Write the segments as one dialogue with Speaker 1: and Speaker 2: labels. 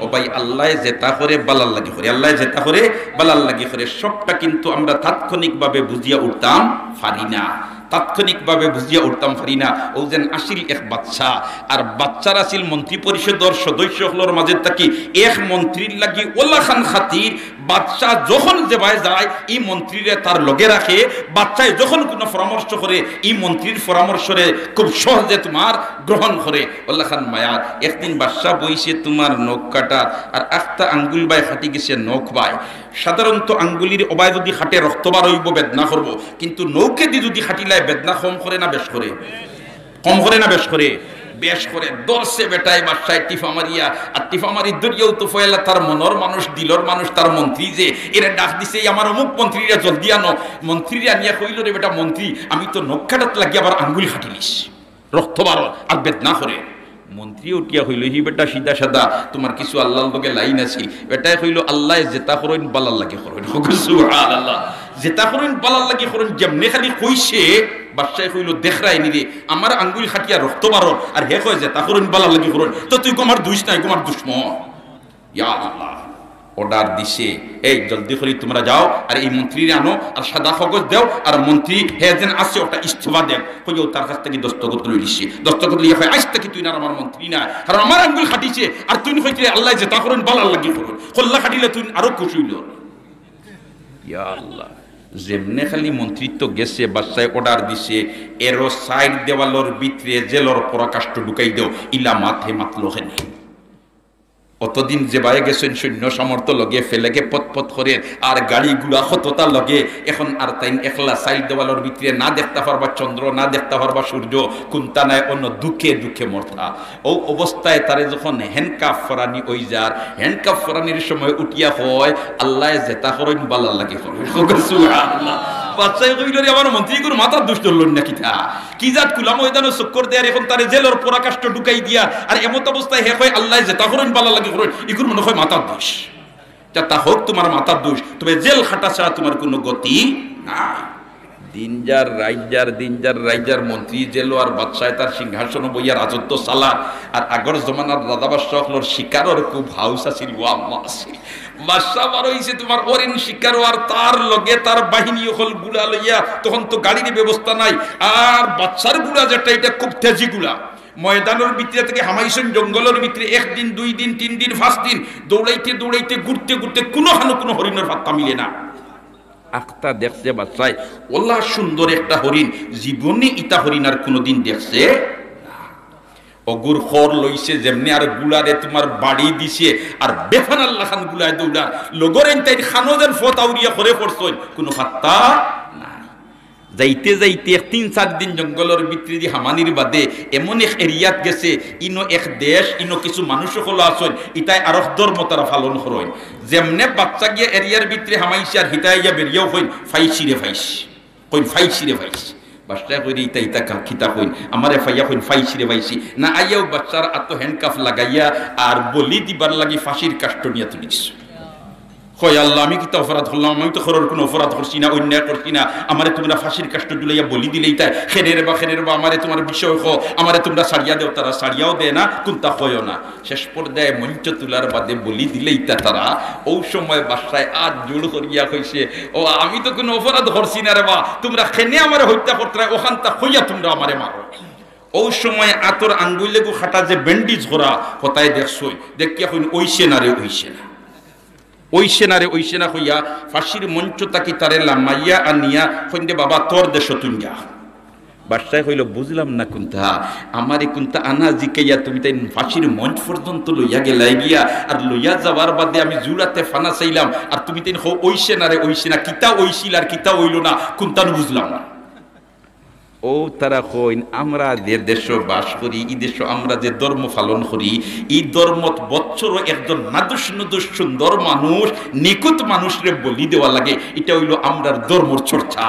Speaker 1: ও ভাই আল্লাহ যেটা করে বালার লাগি করে, আল্লাহ যেটা করে বালার লাগি করে, সবটা কিন্তু আমরা তাৎক্ষণিকভাবে বুঝিয়া উঠতাম পারি না, তাৎক্ষণিকভাবে বুঝিয়া উঠতাম পারি না। ও যেন আসিল এক বাচ্চা, আর বাচ্চার আসিল মন্ত্রী পরিষদের সদস্য হলোর মাঝে থাকি এক মন্ত্রীর লাগি ওলা খান খাতির বাচ্চা যখন যে ভাই যায় এই মন্ত্রীরে তার লগে রাখে, বাচ্চায় যখন কোনো পরামর্শ করে এই মন্ত্রীর পরামর্শরে খুব সহজে তোমার গ্রহণ করে। ওল্লা খান মায়ার একদিন বাদশা বইছে তোমার নখ কাটা, আর একটা আঙ্গুল বাই খাটি গেছে নখ বাই। সাধারণত আঙ্গুলির অবায় যদি খাটে রক্ত বার হইব, বেদনা করবো, কিন্তু নৌকে দিয়ে যদি খাটিলায় বেদনা কম করে না বেশ করে? কম করে না বেশ করে? বেশ করে। দর্শে বেটায় বাদশায় টিফা মারিয়া, আর টিফা মারি দরিয়াও তো ফয়লা তার মনর মানুষ দিলর মানুষ তার মন্ত্রী যে এরা ডাক দিছে আমার অমুক মন্ত্রীরা জলদি আনো। মন্ত্রীরা নিয়ে কইল রে বেটা মন্ত্রী আমি তো নখ কাটাত লাগি আবার আঙ্গুল খাটিলিস, রক্ত বার আর বেদনা করে। মন্ত্রী উঠিয়া হইল হি বেটা সিধা সাদা তোমার কিছু আল্লাহর লগে লাইন আছে। বেটাই কইল আল্লাহ যেটা করেন বালার লাগে করেন। সুবহানাল্লাহ, যেটা করেন বালার লাগে করেন। যেমনি খালি কইছে বাদশাহ কইল দেখরাই নি রে আমার আঙ্গুল খাটিয়া রক্ত বারণ, আর হে কয় যেটা করেন বালার লাগে করেন, তো তুই গোমার দুইশ নাই গোমার দুশ্মন। ইয়া আল্লাহ, অর্ডার দিছে এই জলদি করে তোমরা যাও আর এই মন্ত্রীরে আনো আর সাদা কাগজ দেও, আর মন্ত্রী হে যেন আসে ওটা ইস্তফা দেন। কইও তার কাছ থেকে দস্তখত লই দিছে। দস্তখত লিয়ে হয় আজ থেকে তুই না আমার মন্ত্রী না, কারণ আমার আঙ্গুল খাটিছে, আর তুই কইছিস আল্লাহ যেটা করেন বালার লাগি করুন, কল্লা খাটিলে তুই আরো খুশি হইল। ইয়া আল্লাহ, যেমনে খালি মন্ত্রিত্ব গেছে বাদশাহ অর্ডার দিছে এরো সাইড দেওয়ালর ভিতরে জেলর পরাকাষ্ঠ ঢুকাই দেও, ইলা মাথে মাতলো হেনে। অতদিন যে বাইরে গেছেন সৈন্য সামর্থ্য লগে ফেলেকে পথ করে আর গাড়িগুলা কতটা লগে, এখন আর তাই একলা সাইড দেওয়ালের ভিতরে না দেখতে পারবা চন্দ্র, না দেখতে পারবা সূর্য, কোনটা নাই অন্য দুঃখে দুঃখে মরতা। ও অবস্থায় তারে যখন হ্যান্ডকাফ ফরানি ওই যার হ্যান্ডকাফ ফরানির সময় উঠিয়া হয় আল্লাহ যেটা করেন বালার লাগে করেন। সুবহানাল্লাহ, বাচ্চাই কইল রে আমার মন্ত্রী গুলো মাথার দোষ ধরলেন নাকি তা কি জাত কুলা ময়দানে চক্কর দেয়ার, এখন তারে জেলের পরাকাষ্ঠ ঢুকাই দিয়া আর এমত অবস্থায় হে কয় আল্লাহ যেটা করেন বালা লাগে করেন, এগুলো মনে হয় মাথার দোষ। তা হোক তোমার মাথার দোষ, তবে জেল খাটা ছাড়া তোমার কোনো গতি নাই। দিনজার রাইজার দিনজার রাইজার মন্ত্রী জেল আর বাদশাহ তার সিংহাসন বইয়া রাজত্ব চালার। আর আগর জমানার রাজা বাদশাহর শিকারের খুব হাউস আছিল, ওয়াম্মা আছিল। বাদশাহ বার হইছে তোমার অরিন শিকার, আর তার লগে তার বাহিনী হল গুলা লইয়া, তখন তো গাড়ির ব্যবস্থা নাই, আর বাদশার গুলা যেটা এটা খুব তেজি গুলা। ময়দানের ভিতরে থেকে হামাইছেন জঙ্গলের ভিতরে 1 দিন 2 দিন 3 দিন 5 দিন দৌড়াইতে দৌড়াইতে ঘুরতে ঘুরতে কোনো হানো কোনো হরিণের ভাত্তা মিলে না। আখতা দেখছে বাদশাহ ওল্লা সুন্দর একটা হরিণ, জীবনে ইতা হরিণ আর কোনোদিন দেখছে অগুর খর লইছে যেমনি, আর গুলারে তোমার বাড়ি দিছে, আর বেফান আল্লাহ খান গুলায় দৌড়ার লগরেন তাই খানোদের ফত আউরিয়া করে পড়ছই কোনো পাত্তা নাই। যাইতে যাইতে 3-4 দিন জঙ্গলের ভিতরে দিয়ে হামানির বাদে এমন এক এরিয়াত গেছে, ইনো এক দেশ ইনো কিছু মানুষ হলো আসন, ইটাই আরফ ধর্ম তারা পালন করেন। যেমনে বাচ্চা গিয়ে এরিয়ার ভিতরে হামাইছে আর হিতাই গিয়া বেরিয়েও কইন ফাইসি রে ফাইসি, কইন ফাইসি রে ফাইসি। বাচ্চা কইরে ইতা ইতা খিতা কইন আমারে ফাইয়া কইন ফাইসি রে ফাইসি না, আইয়াও বাচ্চার আত্ম হ্যান্ডকাফ লাগাইয়া আর বলি দিবার লাগি ফাঁসির কাষ্ট নিয়ে তুলিস। কয় আল্লাহ আমি কি তো অপরাধ করলাম, আমি তো খরর কোনো অপরাধ করছি না, অন্যায় করছি না, আমারে তোমরা ফাঁসির কাষ্ট দুলাইয়া বলি দিলেই তাই খেরের বা আমারে তোমার বিষয় খো, আমারে তোমরা সারিয়া দেও, তারা সারিয়াও দেয় না কোনটা হয় না। শেষ পর্যায়ে মঞ্চ তুলার বাদে বলি দিলেই তারা ও সময় বাসায় আর জোর করিয়া কইছে ও আমি তো কোনো অপরাধ করছি না রে বা, তোমরা খেনে আমারে হত্যা করতে ওখানটা হইয়া তোমরা আমারে মারো। ওই সময় আতর আঙ্গুলেগু খাটা যে ব্যান্ডিজ করা কোথায় দেখছই, দেখিয়া কইন ওইছে না রে ওইছে না, ওইছে না রে ওইছে না হইয়া ফাঁসির মঞ্চ তাকি তারে লামাইয়া আনিয়া কইন্দে বাবা তোর দেশ তুই যা। বাদশাহ কইল বুঝলাম না কোনটা আমারে কোনটা আনা জিকাইয়া তুমি তাই ফাঁসির মঞ্চ পর্যন্ত লইয়া গেলাই গিয়া, আর লইয়া যাওয়ার বাদে আমি জুড়াতে ফানা চাইলাম, আর তুমি তাই ওইছে না রে ওইছে না, কিতা ওইছিল আর কিতা ওইল না কোনটা বুঝলাম না। ও তারা কইন আমরা যে দেশ বাস করি এই দেশ আমরা যে ধর্ম পালন করি এই ধর্মত বছর একজন নাদুস নুদুস সুন্দর মানুষ নিকুত মানুষরে বলি দেওয়া লাগে, এটা হইল আমরার ধর্মর চর্চা।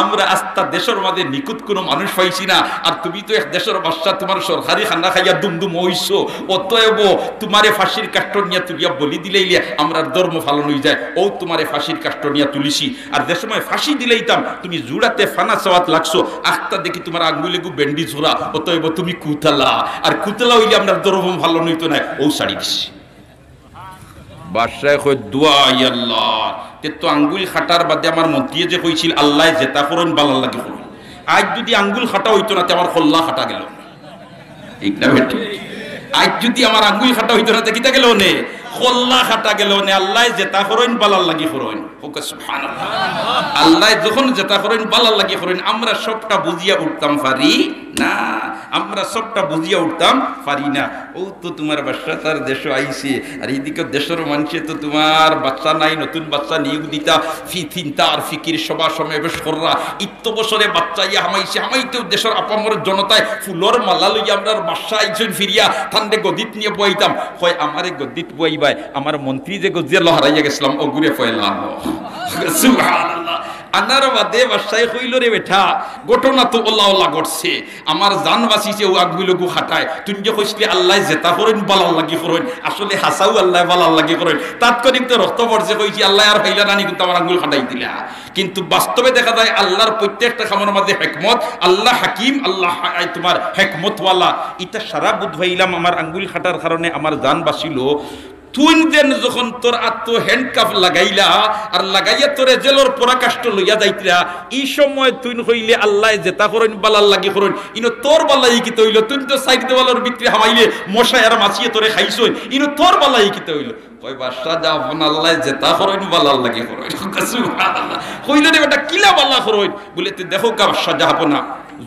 Speaker 1: আমরা আস্থা দেশের মাঝে নিকুত কোনো মানুষ পাইছি না, আর তুমি তো এক দেশের বাদশা তোমার সরকারি খানা খাইয়া দুমদুম হইছো, অতএব তোমারে ফাঁসির কাষ্ট নিয়ে তুলিয়া বলি দিলেই আমরার ধর্ম পালন হয়ে যায়। ও তোমারে ফাঁসির কাষ্ট নিয়ে তুলিছি, আর যে সময় ফাঁসি দিলেইতাম তুমি জুড়াতে ফানা চাওয়াত লাগছো, আখতা দেখি তোমার আঙ্গুলেগু বেন্ডি ঝোরা, অতএব তুমি কুতালা, আর কুতালা হইলে আমরা ধর্ম ভালো নইতো না, ও সারি দিছি। বাদশাহ কই দোয়া আল্লাহ তে তো আঙ্গুল খাটার বাদে আমার মন্ত্রী যে কইছিল আল্লাহ জেতা করুন বালার লাগে করুন আজ যদি আঙ্গুল খাটা হইতো না তে আমার খোল্লা খাটা গেল ঠিক না বেটি আজ যদি আমার আঙ্গুল খাটা হইতো না তে কিতা গেল নে খোল্লা খাটা গেল নে আল্লাহ জেতা করুন বালার লাগি করুন ওকে সুবহানাল্লাহ আল্লাহ যখন জেতা করুন বালার লাগি করুন আমরা সবটা বুঝিয়া উঠতাম পারি না আমরা সবটা বুঝিয়া উঠতাম পারি না ও তো তোমার বাচ্চা তার দেশ আইছে আর এইদিকে দেশের মানুষে তো তোমার বাচ্চা নাই নতুন বাচ্চা নিয়োগ দিতা চিন্তা আর ফিকির সভা সমাবেশ কররা ইত্য বছরে বাচ্চা ইয়া হামাইছে হামাইতেও দেশের আপামর জনতায় ফুলর মালা লইয়া আমরা বাচ্চা আইছেন ফিরিয়া ঠান্ডে গদিত নিয়ে বইতাম কয় আমারে গদিত বইবাই আমার মন্ত্রী যে গজিয়া লহারাইয়া গেছিলাম ও ঘুরে ফয়লাম সুবহানাল্লাহ আনার বাদে বাসায় কইল রে বেটা ঘটনা তো ওলা ওলা ঘটছে আমার জান বাঁচিছে ও আগগুলোকে খাটায় তুই যে কইসলি আল্লাহ জেতা করেন বালার লাগি করেন আসলে হাসাও আল্লাহ বালার লাগি করেন তাৎক্ষণিক তো রক্ত পড়ছে কইছি আল্লাহ আর ফাইলা রানি কিন্তু আমার আঙ্গুল খাটাই দিলা কিন্তু বাস্তবে দেখা যায় আল্লাহর প্রত্যেকটা কামের মধ্যে হিকমত আল্লাহ হাকিম আল্লাহ তোমার হিকমতওয়ালা এটা সারা বুধ ভাইলাম আমার আঙ্গুল খাটার কারণে আমার জান বাঁচিল তুই যেন যখন তোর আত্ম হ্যান্ডকাফ লাগাইলা আর লাগাইয়া তোরে জেলর পরাকাষ্ট লইয়া যাইতরা এই সময় তুই হইলে আল্লাহ জেতা করেন বালার লাগি করেন ইনো তোর বালাই কি হইল তুই তো সাইড দেওয়ালের ভিতরে হামাইলে মশাই আর মাছিয়ে তোরে খাইছই ইনো তোর বালাই কি হইল কই বাদশা যা আপন আল্লাহ জেতা করেন বালার লাগি করেন সুবহানাল্লাহ কইল রে বেটা কিলা বালা করেন বলে তুই দেখো কা বাদশা যা আপনা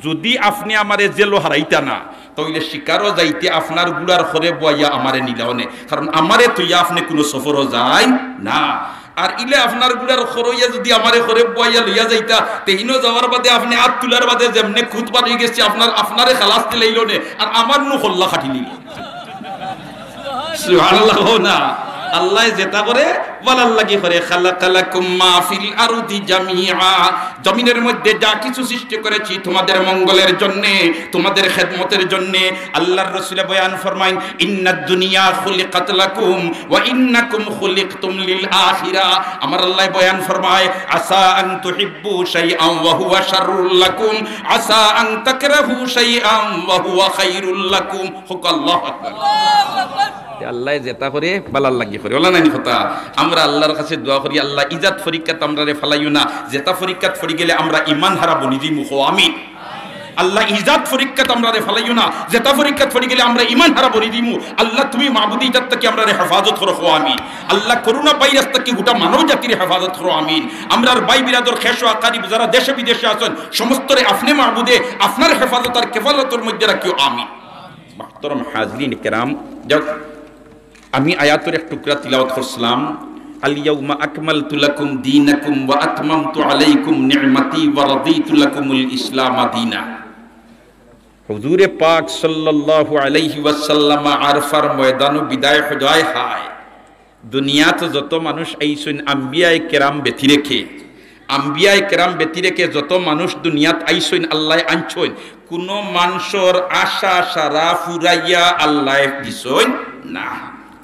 Speaker 1: যদি আপনি আমারে জেলো হারাইতা না তাইলে শিকারও যাইতে আপনার গুলার ঘরে বইয়া আমারে নিলাওনে কারণ আমারে তুইয়া আপনি কোনো সফরও যায় না আর ইলে আপনার গুলার খরইয়া যদি আমারে ঘরে বইয়া লইয়া যাইতা তেহিনো যাওয়ার বাদে আপনি হাত তুলার বাদে যেমনে খুদ বাড়ি গেছে আপনারে খালাস দিলাইলো নে আর আমার নু খল্লা খাটি নিল সুবহানাল্লাহ না আল্লাহ যেটা করে বালার লাগি করে খালাকালাকুম মা ফিল আরদি জামিআ জমিনের মধ্যে যা কিছু সৃষ্টি করেছি তোমাদের মঙ্গলের জন্য তোমাদের খেদমতের জন্য আল্লাহর রাসূল বয়ান ফরমাইন ইন্নাদ দুনিয়া খুলিকাত লাকুম ওয়া ইন্নাকুম খুলিকতুম লিল আখিরা আমার আল্লাহ বয়ান ফরমায় আসা আন তুহিব্বু শাইআন ওয়া হুয়া শাররুল লাকুম আসা আন তাকরাহু শাইআন ওয়া হুয়া খায়রুল লাকুম হুক আল্লাহু আকবার আল্লাহ যেটা করে বালার লাগি করে ওলা নানি কথা আমরা আল্লাহর কাছে দোয়া করি আল্লাহ ইজাত পরীক্ষাত আমরা রে ফালাইও না যেটা পরীক্ষাত পড়ি গেলে আমরা ঈমান হারাবো নিজেই মুখ আমিন আল্লাহ ইজাত পরীক্ষাত আমরা রে ফালাইও না যেটা পরীক্ষাত পড়ি গেলে আমরা ঈমান হারাবো নিজেই মুখ আল্লাহ তুমি মাবুদি জাত থেকে আমরা রে হেফাজত করো আমিন আল্লাহ করোনা ভাইরাস থেকে গোটা মানব জাতির হেফাজত করো আমিন আমরার ভাই বিরাদর খেশো আকারিব যারা দেশে বিদেশে আছেন সমস্ত রে আপনি মাবুদে আপনার হেফাজত আর কেফালতের মধ্যে রাখিও আমিন মুহতারাম হাজরিন কিরাম যাও আমি আয়াতের এক টুকরা তিলাওয়াত করছিলাম আল ইয়াউমা আকমালতু লাকুম দীনাকুম ওয়া আতমামতু আলাইকুম নি'মাতি ওয়া রাদিতু লাকুমুল ইসলাম দীনা হুজুরে পাক সাল্লাল্লাহু আলাইহি ওয়াসাল্লাম আরফার ময়দানে বিদায় হদায় হায় দুনিয়াতে যত মানুষ আইছেন আম্বিয়ায়ে কেরাম বেতি রেখে যত মানুষ দুনিয়াত আইছেন আল্লাহ আনছেন কোন মানুষের আশা সারা ফুরাইয়া আল্লাহ দিছেন না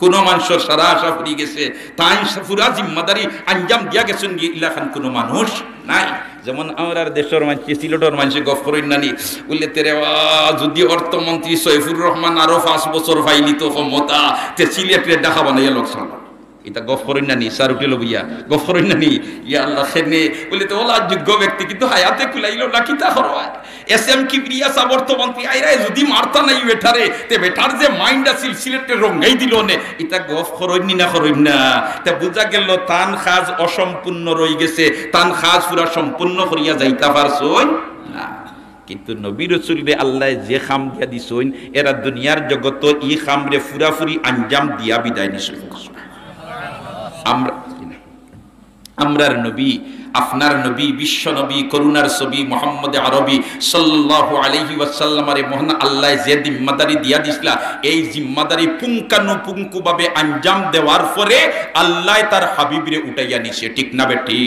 Speaker 1: কোন মানুষের সারা আশা ফুরিয়ে গেছে তাই পুরা জিম্মাদারি আঞ্জাম দিয়া গেছেন ইলাখান কোন মানুষ নাই যেমন আমার দেশের মানুষ সিলেটের মানুষ গফ করেন নানি বললে তেরে যদি অর্থমন্ত্রী সৈফুর রহমান আরো 5 বছর ফাইলি তো ক্ষমতা তে সিলেটে দেখা বানাইয়া লোকসান এটা গফ করেন নানি সার উঠে লবিয়া গফ করেন নানি ইয়া আল্লাহ খেনে বলে তো ওলা যোগ্য ব্যক্তি কিন্তু হায়াতে কুলাইলো না কিতা করওয়ায় এসএম কিবরিয়া সাবর্তমন্ত্রী আইরা যদি মারতা নাই বেটারে তে বেটার যে মাইন্ড আছিল সিলেটে রঙ্গাই দিল নে এটা গফ করেন না তে বুঝা গেল তান খাজ অসম্পূর্ণ রই গেছে তান খাজ পুরা সম্পূর্ণ করিয়া যাইতা পারছই না কিন্তু নবী রাসূলকে আল্লাহ যে খাম দিয়া দিছইন এরা দুনিয়ার জগত ই খামরে পুরাপুরি আঞ্জাম দিয়া বিদায় দিছইন আমরার নবী আপনার নবী বিশ্ব নবী করুণার ছবি মুহাম্মদ আরবি সাল্লাল্লাহু আলাইহি ওয়াসাল্লামের মহান আল্লাহ যে জিম্মাদারি দিয়া দিছলা এই জিম্মাদারি পুঙ্খানুপুঙ্খ ভাবে আঞ্জাম দেওয়ার পরে আল্লাহ তার হাবিবরে উঠাইয়া নিছে ঠিক না বেটি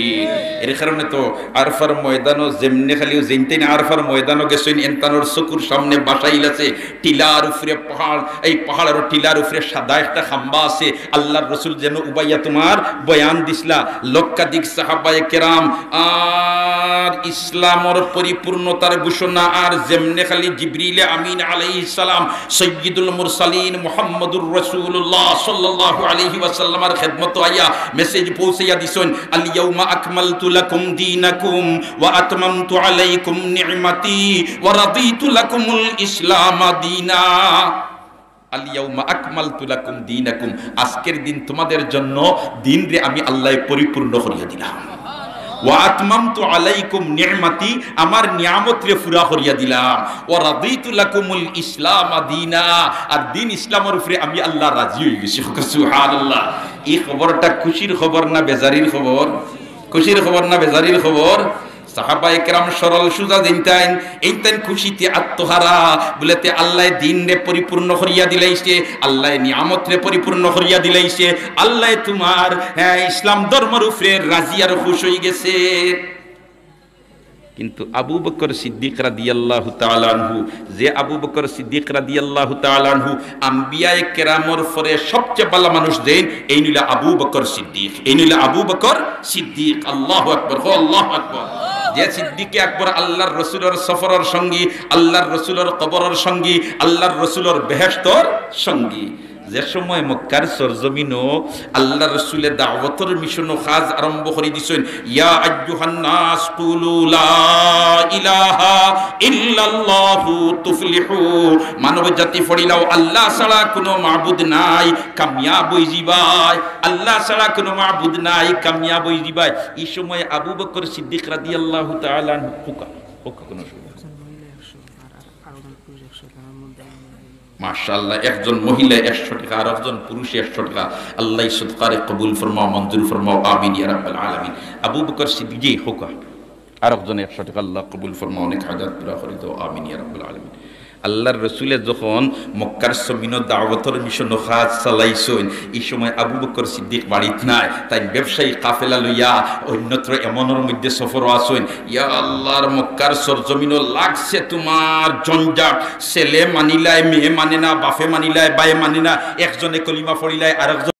Speaker 1: এর কারণে তো আরফার ময়দানও যেমনে খালি যেনতেন আরফার ময়দানও গেছেন এনতানোর চকুর সামনে বাসাইল আছে টিলার উপরে পাহাড় এই পাহাড়ের টিলার উপরে সাদা একটা খাম্বা আছে আল্লাহর রাসূল যেন উবাইয়া তোমার বয়ান দিছলা লক্ষাধিক সাহাবায়ে কেরাম ইসলাম আর ইসলামর পরিপূর্ণতার ঘোষণা আর যেমনে খালি জিবরিল আমিন আলাইহিস সালাম সাইয়্যিদুল মুরসালিন মুহাম্মদুর রাসূলুল্লাহ সাল্লাল্লাহু আলাইহি ওয়াসাল্লামের খিদমত আইয়া মেসেজ পৌঁছাইয়া দিছেন আল ইয়াউমা আকমালতু লাকুম দীনাকুম ওয়া আতমামতু আলাইকুম নি'মাতি ওয়া রাদিতু লাকুমুল ইসলাম দীনা। আল ইয়াউমা আকমালতু লাকুম দীনাকুম, আজকের দিন তোমাদের জন্য দিন রে আমি আল্লাহ পরিপূর্ণ করিয়া দিলাম। ওয়া আতমামতু আলাইকুম নি'মাতি, আমার নিয়ামত রে পুরা করিয়া দিলাম। ওয়া রাদিতু লাকুমুল ইসলাম দীনা, আর দিন ইসলামের উপরে আমি আল্লাহ রাজি হয়ে গেছি। সুবহানাল্লাহ। এই খবরটা খুশির খবর না বেজারির খবর? খুশির খবর না বেজারির খবর? সাহাবায়ে কেরাম সরল সুজা দিনতেন, এইতেন খুশিতে আত্মহারা বলেতে আল্লাহ দিন রে পরিপূর্ণ করিয়া দিলাইছে, আল্লাহ নিয়ামত রে পরিপূর্ণ করিয়া দিলাইছে, আল্লাহ তোমার ইসলাম ধর্মের উপরে রাজি আর খুশ হয়ে গেছে। কিন্তু আবু বকর সিদ্দিক রাদিয়াল্লাহু তাআলা আনহু, যে আবু বকর সিদ্দিক রাদিয়াল্লাহু তাআলা আনহু আম্বিয়ায়ে কেরামর পরে সবচেয়ে ভালো মানুষ দেন, এই নিলা আবু বকর সিদ্দিক, এই নিলা আবু বকর সিদ্দিক। আল্লাহু আকবার, আল্লাহু আকবার। যে সিদ্দিকে আকবর আল্লাহর রসুলের সফরের সঙ্গী, আল্লাহর রসুলের কবরের সঙ্গী, আল্লাহর রসুলের বেহেশতর সঙ্গী। যে সময় মক্কার সরজমিনও আল্লাহ রসুলের দাওয়াতের মিশন কাজ আরম্ভ করে দিছেন, ইয়া আইয়ুহান নাস কুলু লা ইলাহা ইল্লাল্লাহু তুফলিহু, মানব জাতি ফড়িলাও আল্লাহ ছাড়া কোনো মাবুদ নাই, কামিয়াব হই যাবাই। আল্লাহ ছাড়া কোনো মাবুদ নাই, কামিয়াব হই যাবাই। এই সময় আবু বকর সিদ্দিক রাদিয়াল্লাহু তাআলা আনহু হুকা কোনো মাশাআল্লাহ, একজন মহিলা 100 টাকা আর একজন পুরুষ 100 টাকা। আল্লাহ সদকারে কবুল ফরমাও, মঞ্জুর ফরমাও, আমিন ইয়া রাব্বাল আলামিন। আবু বকর সিদ্দিক জি হুকা আর একজন 100 টাকা, আল্লাহ কবুল ফরমাও, অনেক হাজাত পুরা করে দাও, আমিন ইয়া রাব্বাল আলামিন। আল্লাহর রসুলে যখন মক্কার জমিন দাওয়াতের মিশন কাজ চালাইছেন, এই সময় আবু বকর সিদ্দিক বাড়িত নাই, তাই ব্যবসায়ী কাফেলা লইয়া অন্যত্র এমনের মধ্যে সফর আছেন। ইয়া আল্লাহর মক্কার সরজমিন লাগছে তোমার জঞ্জাট, ছেলে মানিলায় মেয়ে মানে না, বাপে মানিলায় বায়ে মানে না, একজনে কলিমা পড়িলায় আর